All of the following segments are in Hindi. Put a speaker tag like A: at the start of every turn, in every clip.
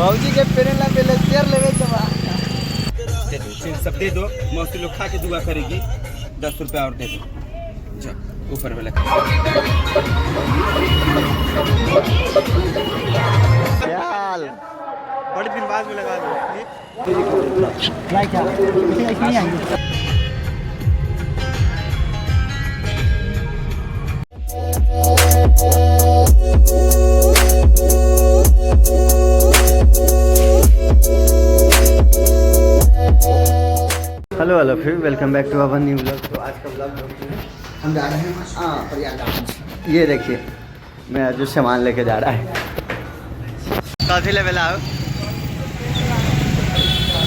A: भौजी के पेरेला पहले शेयर लेवे के बा।
B: दे दो, सब दे दो। मौसी लोग खा के दुआ करेगी। 10 रुपया और दे दो। जाओ ऊपर वाला।
A: यार
B: बड़े दिन बाद में लगा दो।
A: ट्राई क्या नहीं आएंगे। हेलो फिर welcome back to our new blog. तो आज का ब्लॉग हम जा रहे हैं प्रयागराज। ये देखिए मैं जो सामान लेके जा रहा है। काफी लेवल आओ,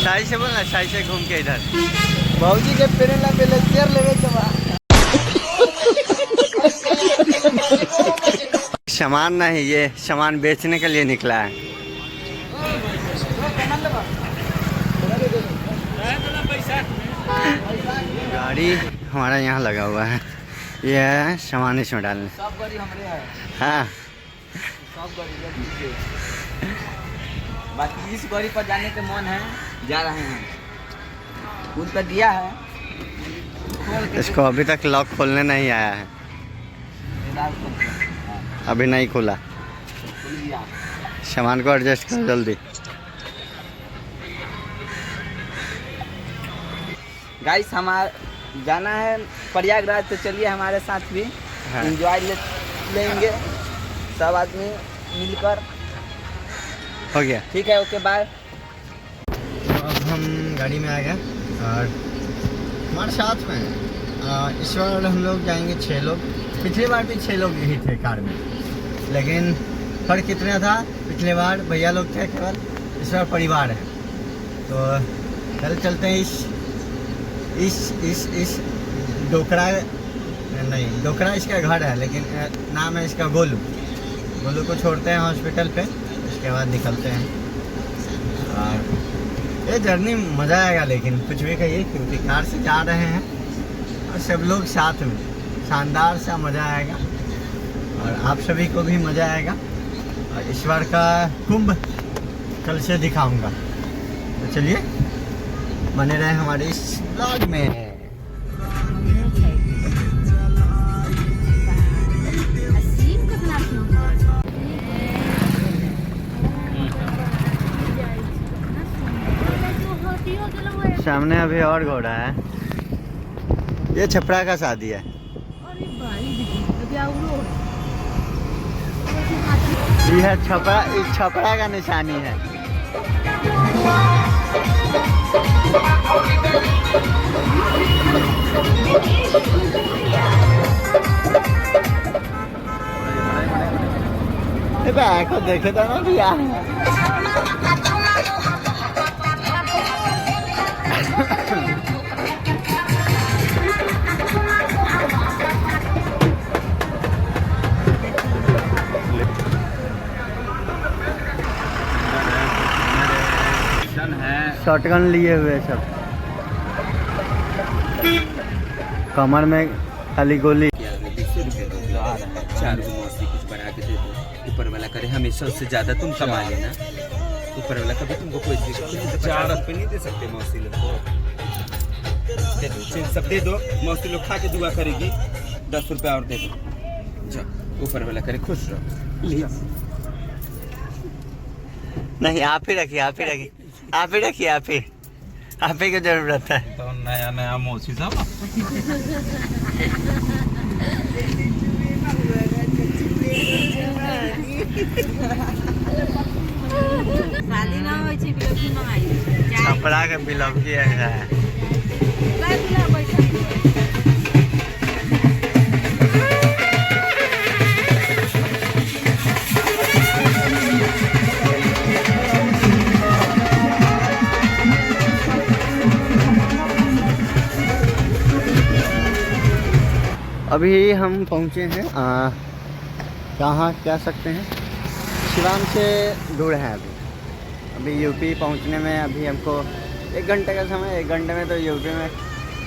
A: शाही से बोलना, शाही से घूम के इधर। भौजी के पेरेला पहले शेयर लेवे के बा। सामान नहीं, ये सामान बेचने के लिए निकला है। गाड़ी हमारा यहाँ लगा हुआ है, ये है सामान इसमें डालने। सब गाड़ी हमारे है। हाँ सब गाड़ी, बाकी इस गाड़ी पर जाने के मन है, जा रहे हैं। खुद तो दिया है, इसको अभी तक लॉक खोलने नहीं आया है, अभी नहीं खोला। सामान को एडजस्ट कर जल्दी। गाइस हमारा जाना है प्रयागराज, तो चलिए हमारे साथ भी एंजॉय लेंगे सब आदमी मिलकर। हो गया, ठीक है, ओके बाय। तो अब हम गाड़ी में आ गए और हमारे साथ में इस बार हम लोग जाएंगे 6 लोग। पिछली बार भी 6 लोग ही थे कार में, लेकिन फर्क कितना था, पिछले बार भैया लोग थे केवल, इस बार परिवार है। तो कल चलते हैं इस डोकरा, नहीं डोकरा इसका घर है, लेकिन नाम है इसका गोलू। गोलू को छोड़ते हैं हॉस्पिटल पे, उसके बाद निकलते हैं। और ये जर्नी मज़ा आएगा, लेकिन कुछ भी कहिए, क्योंकि कार से जा रहे हैं और सब लोग साथ में, शानदार सा मज़ा आएगा और आप सभी को भी मज़ा आएगा। और इस बार का कुंभ कल से दिखाऊंगा, तो चलिए बने रहे हमारे इस ब्लॉग में। सामने अभी और घोड़ा है, ये छपरा का शादी है। यह छपरा का निशानी है। को देखे तो ना भैया, शॉटगन लिए हुए सब, कमर में खाली गोली।
B: 4 मौसी कुछ बना के दे दो। ऊपर वाला करे हमेशा उससे ज्यादा तुम कमा लेना। ऊपर वाला कभी तुमको कोई 4 रुपये नहीं दे सकते मौसी लोग को। दे दो, सब दे दो। मौसी लोग खा के दुआ करेगी। 10 रुपया और दे दो। जाओ ऊपर वाला करे खुश रहो।
A: नहीं आप ही रखिए, आप ही रखिए, आप ही रखिए, आप ही की जरूरत है।
B: तो नया मौसी साहब
A: छपरा के बिलौकी है। अभी हम पहुँचे हैं कहाँ कह सकते हैं, शिवान से दूर है। अभी यूपी पहुँचने में अभी हमको 1 घंटे का समय, 1 घंटे में तो यूपी में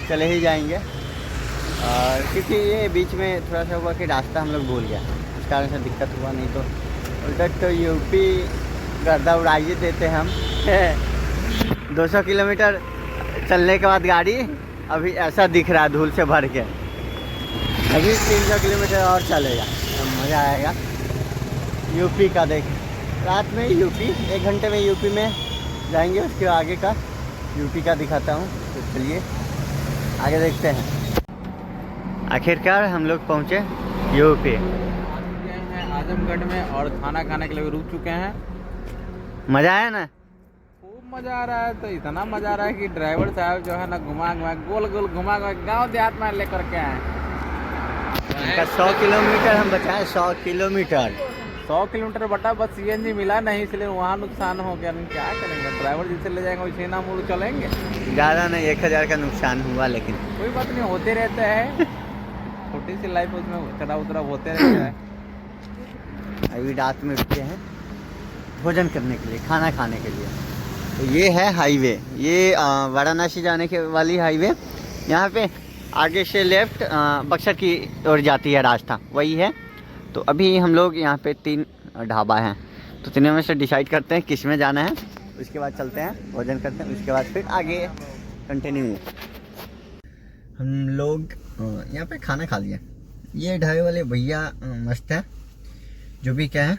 A: चले ही जाएंगे। और क्योंकि ये बीच में थोड़ा सा हुआ कि रास्ता हम लोग भूल गया, इस कारण से दिक्कत हुआ, नहीं तो उधर तो यूपी
C: गर्दा उड़ाइए देते हम 200 किलोमीटर चलने के बाद गाड़ी अभी ऐसा दिख रहा है धूल से भर के। अभी 300 किलोमीटर और चलेगा, मज़ा आएगा। यूपी का देख, रात में यूपी 1 घंटे में यूपी में जाएंगे, उसके आगे का यूपी का दिखाता हूँ। तो चलिए आगे देखते हैं। आखिरकार हम लोग पहुँचे यूपी।
D: आजमगढ़ में और खाना खाने के लिए रुक चुके हैं।
C: मज़ा आया ना?
D: खूब मज़ा आ रहा है। तो इतना मज़ा आ रहा है कि ड्राइवर साहब जो है ना घुमा गोल गोल घुमा गाँव देहात में लेकर के आए।
C: इनका 100 किलोमीटर हम बचाएं, 100 किलोमीटर
D: 100 किलोमीटर बटा बस CNG मिला नहीं, इसलिए वहाँ नुकसान हो गया। नहीं क्या करेंगे, ड्राइवर जिसे ले जाएंगे वैसे ना मुड़ चलेंगे।
C: ज़्यादा नहीं, 1000 का नुकसान हुआ, लेकिन
D: कोई बात नहीं, होते रहता है। छोटी सी लाइफ उसमें चढ़ाव उतराव होते रहता है।
C: अभी रात में रुके हैं भोजन करने के लिए, खाना खाने के लिए। तो ये है हाईवे, ये वाराणसी जाने के वाली हाईवे। यहाँ पे आगे से लेफ्ट बक्सर की ओर जाती है रास्ता, वही है। तो अभी हम लोग यहाँ पे 3 ढाबा हैं, तो तीनों में से डिसाइड करते हैं किस में जाना है, उसके बाद चलते हैं भोजन करते हैं, उसके बाद फिर आगे कंटिन्यू। हम लोग यहाँ पे खाना खा लिया। ये ढाबे वाले भैया मस्त है, जो भी क्या है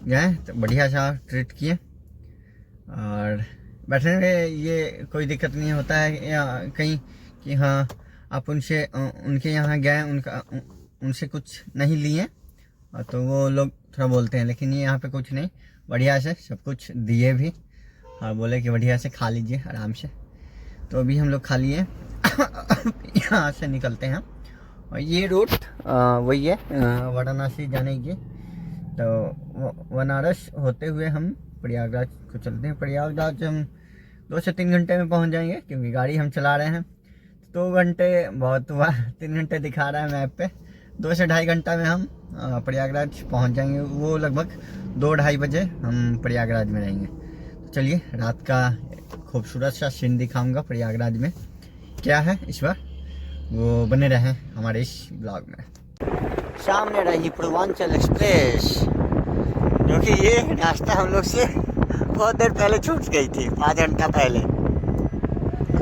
C: गए तो बढ़िया सा ट्रीट किए, और बैठने में ये कोई दिक्कत नहीं होता है या कहीं कि हाँ आप उनसे उनके यहाँ गए उनसे कुछ नहीं लिए तो वो लोग थोड़ा बोलते हैं, लेकिन ये यहाँ पे कुछ नहीं, बढ़िया से सब कुछ दिए भी और बोले कि बढ़िया से खा लीजिए आराम से। तो अभी हम लोग खा लिए यहाँ से निकलते हैं, और ये रूट वही है वाराणसी जाने की। तो बनारस होते हुए हम प्रयागराज को चलते हैं। प्रयागराज हम 2 से 3 घंटे में पहुंच जाएंगे, क्योंकि गाड़ी हम चला रहे हैं। 2 घंटे बहुत हुआ, 3 घंटे दिखा रहा है मैप पे। 2 से 2.5 घंटा में हम प्रयागराज पहुंच जाएंगे। वो लगभग 2-2:30 बजे हम प्रयागराज में रहेंगे। तो चलिए रात का खूबसूरत सा सीन दिखाऊंगा प्रयागराज में क्या है इस बार, वो बने रहें हमारे इस ब्लॉग में। सामने रही पूर्वांचल एक्सप्रेस, जो कि ये रास्ता हम लोग से बहुत देर पहले छूट गई थी, 5 घंटा पहले।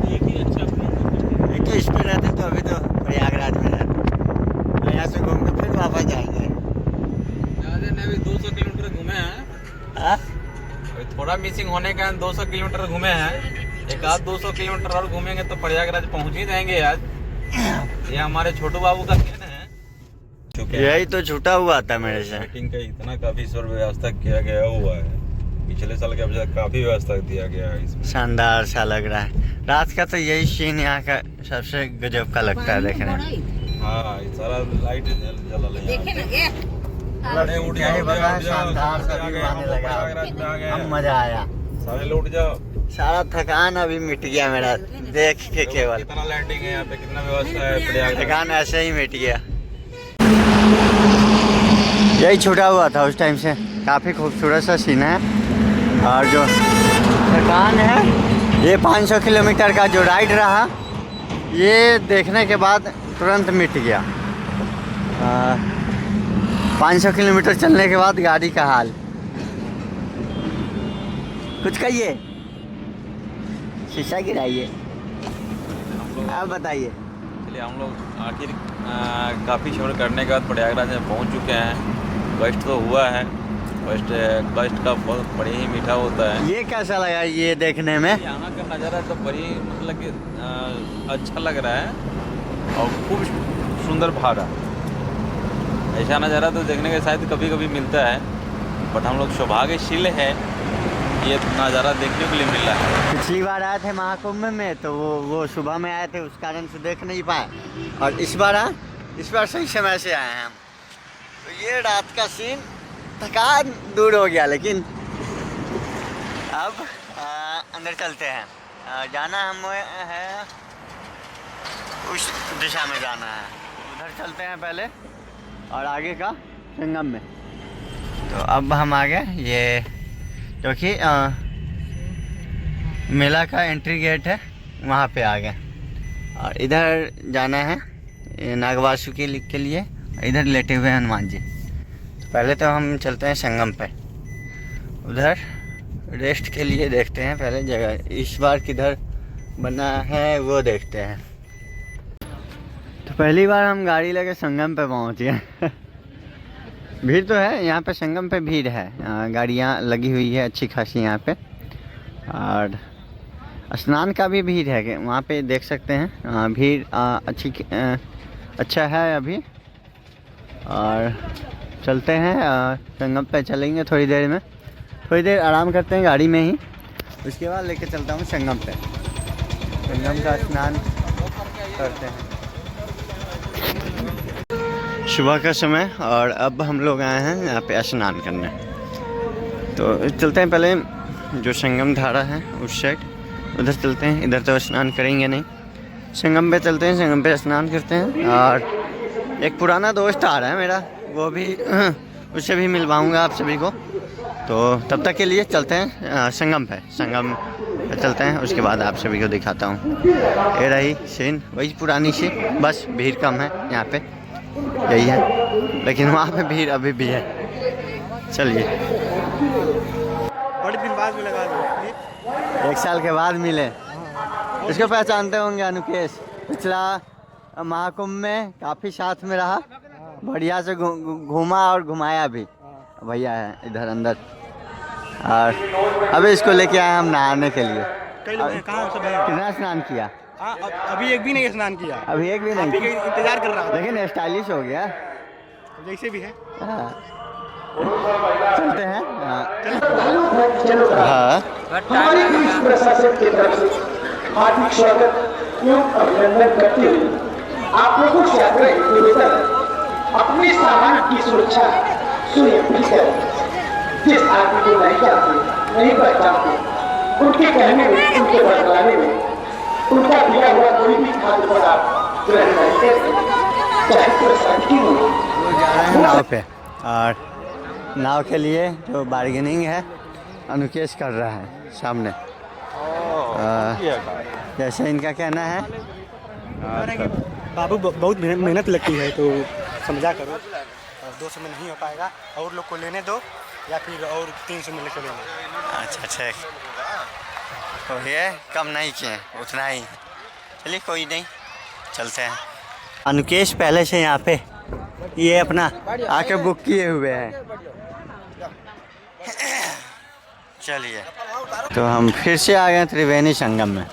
C: एक ही स्पीड रहते तो अभी तो प्रयागराज में रहते, तो यहाँ से घूम के फिर वापस जाएंगे।
D: अभी 200 किलोमीटर घूमे हैं, थोड़ा मिसिंग होने के कारण 200 किलोमीटर घूमे हैं। एक आध 200 किलोमीटर और घूमेंगे तो प्रयागराज पहुँच ही जाएंगे आज। ये हमारे छोटू बाबू का खेल है,
C: यही तो छूटा हुआ था मेरे से।
E: मीटिंग का इतना काफी व्यवस्था किया गया हुआ है, पिछले साल के अपेक्षा काफी व्यवस्था दिया गया है इसमें।
C: शानदार सा लग रहा है। रात का तो यही सीन यहाँ का सबसे गजब का लगता है देखने में।
E: हाँ, सारा लाइट जला
C: शानदार सा व्यू आने लगा, अब मजा आया।
E: सारे लौट जाओ,
C: सारा थकान अभी मिट गया मेरा देख के। केवल
E: कितना लैंडिंग है यहाँ पे, कितना व्यवस्था है,
C: थकान ऐसे ही मिट गया। यही छूटा हुआ था उस टाइम से, काफ़ी खूबसूरत सा सीन है। और जो थकान है, ये 500 किलोमीटर का जो राइड रहा, ये देखने के बाद तुरंत मिट गया। 500 किलोमीटर चलने के बाद गाड़ी का हाल, कुछ कहिए, शीशा गिराइए, आप बताइए।
E: चलिए हम लोग आखिर काफ़ी सफर करने के बाद प्रयागराज में पहुंच चुके हैं। कष्ट तो हुआ है, कष्ट का फल बड़ी ही मीठा होता है।
C: ये कैसा लगा ये देखने में?
E: यहाँ का नज़ारा तो बड़ी मतलब कि अच्छा लग रहा है और खूब सुंदर भागा। ऐसा नज़ारा तो देखने के शायद कभी कभी मिलता है, बट हम लोग सौभाग्यशील है ये नज़ारा देखने के लिए मिला है।
C: पिछली बार आए थे महाकुंभ में, तो वो सुबह में आए थे, उस कारण से देख नहीं पाए। और इस बार सही समय से आए हैं हम। तो ये रात का सीन, थकान दूर हो गया, लेकिन अब अंदर चलते हैं। जाना हम है उस दिशा में जाना है, उधर चलते हैं पहले और आगे का संगम में। तो अब हम आ गए, ये जो कि मेला का एंट्री गेट है, वहाँ पे आ गए। और इधर जाना है नागवासुकी के लिए, इधर लेटे हुए हैं हनुमान जी। तो पहले तो हम चलते हैं संगम पे, उधर रेस्ट के लिए देखते हैं पहले जगह, इस बार किधर बना है वो देखते हैं। तो पहली बार हम गाड़ी लेके संगम पे पहुँचे हैं। भीड़ तो है यहाँ पे, संगम पे भीड़ है, गाड़ियाँ लगी हुई है अच्छी खासी यहाँ पे, और स्नान का भी भीड़ है कि वहाँ पे देख सकते हैं। भीड़ अच्छा है अभी। और चलते हैं संगम पे, चलेंगे थोड़ी देर में, थोड़ी देर आराम करते हैं गाड़ी में ही, उसके बाद लेके चलता हूँ संगम पे, संगम का स्नान करते हैं। सुबह का समय और अब हम लोग आए हैं यहाँ पे स्नान करने। तो चलते हैं पहले जो संगम धारा है उस साइड, उधर चलते हैं, इधर तो स्नान करेंगे नहीं, संगम पे चलते हैं, संगम पे स्नान करते हैं। और एक पुराना दोस्त आ रहा है मेरा, वो भी उससे भी मिलवाऊंगा आप सभी को। तो तब तक के लिए चलते हैं संगम पे, संगम पे चलते हैं, उसके बाद आप सभी को दिखाता हूँ। ये रही सीन, वही पुरानी सी, बस भीड़ कम है यहाँ पे, यही है, लेकिन वहाँ पे भीड़ अभी भी है। चलिए,
F: बड़े दिन बाद मिला,
C: 1 साल के बाद मिले। इसको पहचानते होंगे अनुकेश, पिछला महाकुंभ में काफ़ी साथ में रहा, बढ़िया से घूमा और घुमाया भी, भैया है इधर अंदर। और अभी इसको लेके आए हम नहाने के लिए।
F: कहाँ सब है?
C: कितना स्नान किया?
F: अभी एक भी नहीं स्नान किया,
C: अभी एक भी नहीं,
F: इंतजार कर रहा हूँ,
C: लेकिन स्टाइलिश हो गया
F: जैसे भी है।
C: हाँ। चलते हैं। हाँ,
G: हमारे पुलिस प्रशासन की तरफ से हार्दिक स्वागत एवं अभिनंदन करते हुए आप लोगों से आग्रह निवेदन, अपने सामान की सुरक्षा सुनिश्चित करें। जिस आदमी को नहीं जानते, नहीं पहचानते, उनके कहने में, उनके बतलाने में उनका दिया हुआ कोई भी खाद्य पदार्थ ग्रहण नहीं करें, चाहे प्रसाद की हो।
C: वो जा रहे हैं नाव पे, और नाव के लिए जो बार्गेनिंग है अनुकेश कर रहा है सामने। जैसे इनका कहना है
F: बाबू बहुत मेहनत लगती है, तो समझा करो, 200 में नहीं हो पाएगा, और लोग को लेने दो, या फिर और 300 में लेकर लेंगे।
C: अच्छा ठीक, तो ये कम नहीं किए, उतना ही। चलिए कोई नहीं, चलते हैं। अनुकेश पहले से यहाँ पे ये अपना आके बुक किए हुए हैं। चलिए, तो हम फिर से आ गए त्रिवेणी संगम में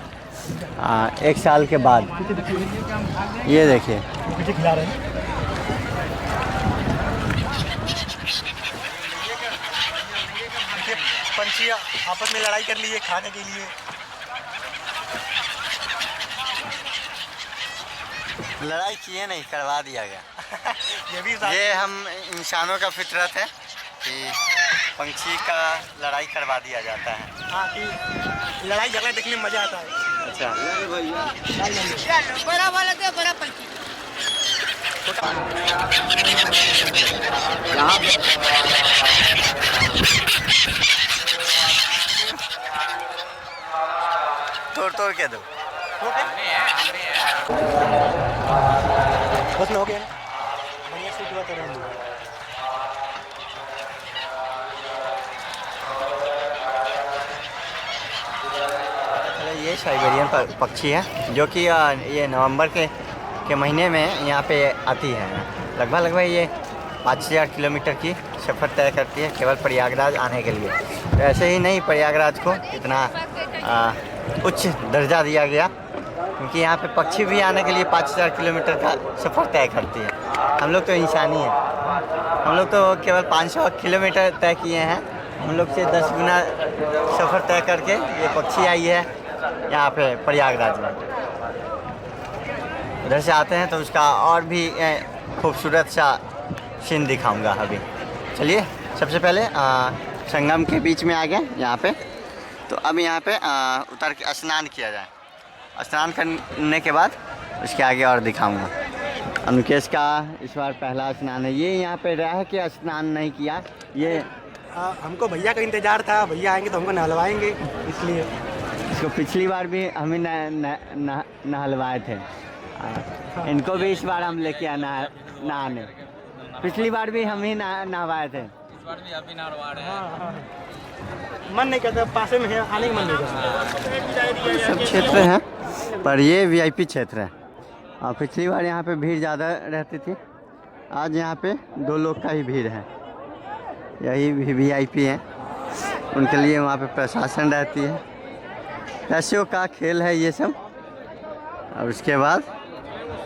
C: 1 साल के बाद। ये देखिए,
F: खिला रहे हैं। पंछी आपस में लड़ाई कर लिए खाने के लिए।
C: लड़ाई किए नहीं, करवा दिया गया।
F: ये भी
C: ये हम इंसानों का फितरत है कि पंछी का लड़ाई करवा दिया जाता है।
F: हाँ, कि लड़ाई झगड़ा देखने में मजा आता है।
C: अच्छा,
H: बड़ा वाला दे, बड़ा पंछी।
C: तोड़ के दो।
F: बस में हो गया ना, बढ़िया से दुआ कर रहे हैं।
C: ये साइबेरियन पक्षी है जो कि ये नवंबर के महीने में यहाँ पे आती है। लगभग ये 5000 किलोमीटर की सफ़र तय करती है केवल प्रयागराज आने के लिए। तो ऐसे ही नहीं, प्रयागराज को इतना उच्च दर्जा दिया गया क्योंकि यहाँ पे पक्षी भी आने के लिए 5000 किलोमीटर का सफ़र तय करती है। हम लोग तो इंसानी हैं, हम लोग तो केवल 500 किलोमीटर तय किए हैं। हम लोग से 10 गुना सफ़र तय करके ये पक्षी आई है यहाँ पे प्रयागराज में। उधर से आते हैं तो उसका और भी खूबसूरत सा सीन दिखाऊंगा अभी। चलिए, सबसे पहले संगम के बीच में आ गए यहाँ पे। तो अब यहाँ पे उतर के स्नान किया जाए। स्नान करने के बाद उसके आगे और दिखाऊंगा। अनुकेश का इस बार पहला स्नान है। ये यहाँ पे रह के स्नान नहीं किया, ये
F: हमको भैया का इंतजार था, भैया आएंगे तो हमको नहलवाएंगे, इसलिए।
C: इसको पिछली बार भी हम ही नहलवाए थे। इनको भी इस बार हम लेके आना नहाने। पिछली बार भी हम ही नहवाए थे।
D: इस बार भी आप ही नहलवा रहे हैं।
F: मन नहीं करता, पासे में है, आने का मन नहीं करता।
C: सब क्षेत्र हैं पर ये वीआईपी क्षेत्र है। और पिछली बार यहाँ पे भीड़ ज़्यादा रहती थी, आज यहाँ पे 2 लोग का ही भीड़ है। यही वीआईपी हैं, उनके लिए वहाँ पे प्रशासन रहती है। पैसों का खेल है ये सब। और उसके बाद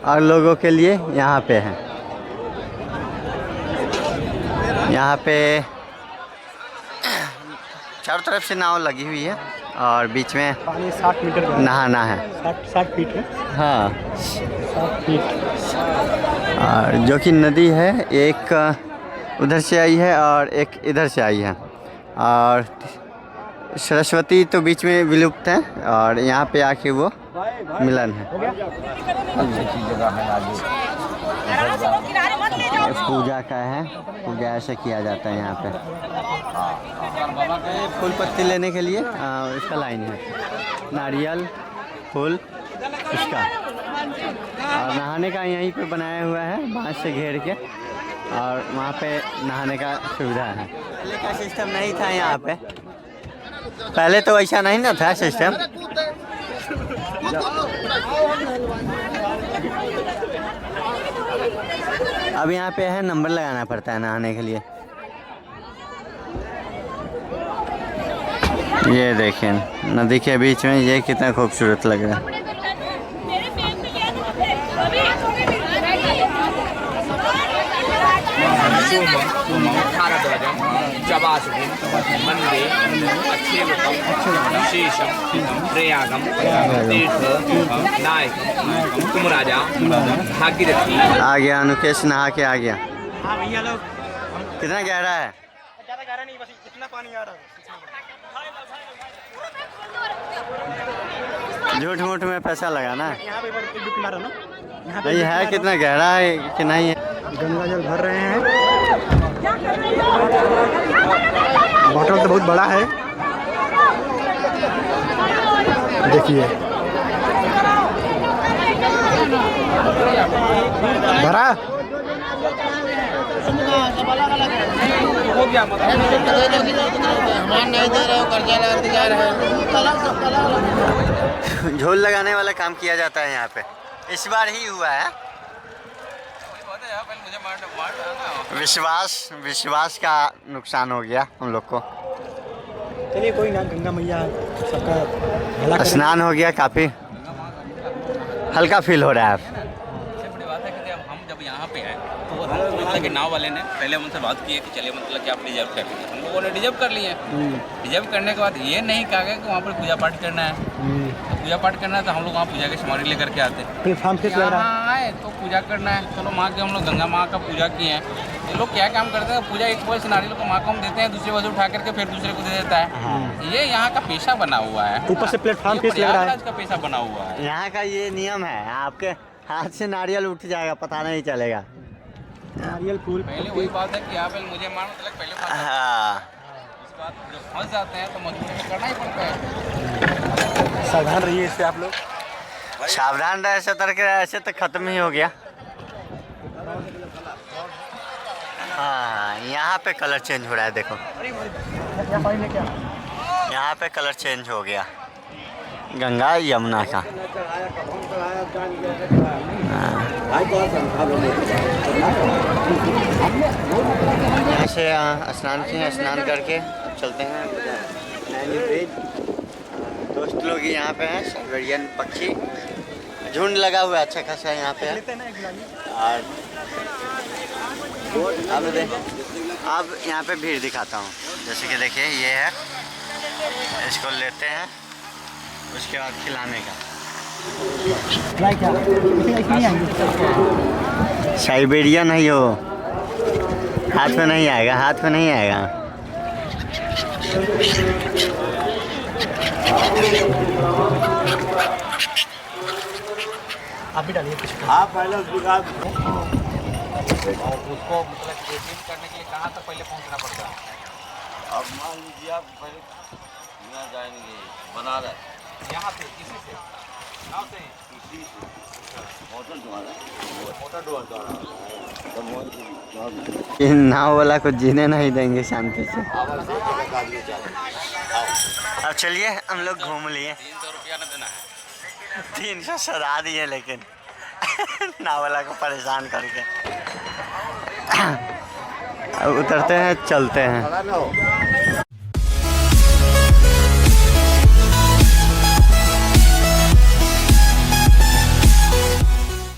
C: और लोगों के लिए यहाँ पे है, यहाँ पे चारों तरफ से नाव लगी हुई है और बीच में
F: पानी 60 मीटर का
C: नहाना है।
F: 60 फीट है।
C: हाँ
F: 60 फीट।
C: और जो कि नदी है, एक उधर से आई है और एक इधर से आई है। और सरस्वती तो बीच में विलुप्त है और यहाँ पे आके वो मिलन है। पूजा का है, पूजा ऐसे किया जाता है यहाँ पे। फूल पत्ती लेने के लिए इसका लाइन है, नारियल फूल इसका। और नहाने का यहीं पे बनाया हुआ है, बांस से घेर के, और वहाँ पे नहाने का सुविधा है। पहले का सिस्टम नहीं था यहाँ पे, पहले तो ऐसा नहीं ना था सिस्टम। अब यहाँ पे है, नंबर लगाना पड़ता है नहाने के लिए। ये देखें नदी के बीच में, ये कितना खूबसूरत लग रहा है। आ गया अनुकेश, नहा के आ गया।
F: हाँ भैया लोग,
C: कितना गहरा है?
F: ज़्यादा गहरा नहीं, बस इतना पानी आ रहा है।
C: झूठ मूठ में पैसा लगाना है।
F: यहाँ पे एक दो किनारा ना, यहाँ पे
C: ये है कितना गहरा है कि नहीं है?
F: गंगा जल भर रहे हैं। बॉटल तो बहुत बड़ा है, देखिए भरा।
C: झोल लगाने वाला काम किया जाता है यहाँ पे, इस बार ही हुआ है। विश्वास का नुकसान हो गया हम लोग को।
F: चलिए कोई ना, गंगा मैया सबका भला करे।
C: स्नान हो गया, काफ़ी हल्का फील हो रहा है।
D: सबसे बड़ी बात है कि हम जब यहाँ पे आए तो मतलब कि नाव वाले ने पहले हमसे बात की है कि चलिए मतलब कि आप रिजर्व कर लीजिए। हम लोगों ने रिजर्व कर लिए। रिजर्व करने के बाद ये नहीं कहा गया कि वहाँ पर पूजा पाठ करना है। तो पूजा पाठ करना है तो हम लोग वहाँ पूजा की सामग्री लेकर के आते हैं।
F: प्लेटफॉर्म फीस लग रहा है।
D: यहाँ आए तो पूजा करना है, चलो माँ के हम लोग गंगा माँ का पूजा किए हैं। ये लोग क्या काम करते हैं, पूजा एक वर्ष नारियल को माँ को हम देते हैं, दूसरे वर्ष उठा करके फिर दूसरे को दे देता है। ये यहाँ का पेशा बना हुआ है,
F: ऊपर से प्लेटफॉर्म फीस लग रहा है।
D: प्रयागराज का पेशा बना हुआ है।
C: यहाँ का ये नियम है, आपके हाथ से नारियल उठ जाएगा, पता नहीं चलेगा।
F: नारियल फूल
D: पहले वही बात है कि यहाँ पे मुझे मानो मतलब पहले फंस जाते हैं।
C: हाँ,
D: उसके बाद जब फंस जाते हैं तो मजबूरी में करना ही पड़ता है।
F: सावधान रहिए इससे आप लोग।
C: सावधान रहे, सतर्क रहे, ऐसे तो खत्म ही हो गया। हाँ, यहाँ पे कलर चेंज हो रहा है, देखो यहाँ पे कलर चेंज हो गया गंगा यमुना का। ऐसे स्नान किए, स्नान करके अब चलते हैं नैनी ब्रिज। दोस्त लोग यहाँ पे हैं, साइबेरियन पक्षी झुंड लगा हुआ है, अच्छा खासा यहाँ पे है। और अब यहाँ पे भीड़ दिखाता हूँ, जैसे कि देखिए ये है, इसको लेते हैं, उसके बाद खिलाने का। साइबेरियन है यो, हाथ में नहीं आएगा, हाथ में नहीं आएगा।
F: आप भी डालिए कुछ।
C: आप पहले उसको
D: मतलब रिसीव करने के लिए कहाँ तक पहले पहुँचना पड़ता है?
E: अब मान लीजिए आप पहले यहाँ जाएंगे बनारस,
D: यहाँ पे किसी से
C: इन नाव वाला को जीने नहीं देंगे शांति से। अब चलिए हम लोग घूम लिए।
D: 300 रुपया ना देना है।
C: 300 सदा दिए लेकिन नाव वाला को परेशान करके। अब उतरते हैं, चलते हैं।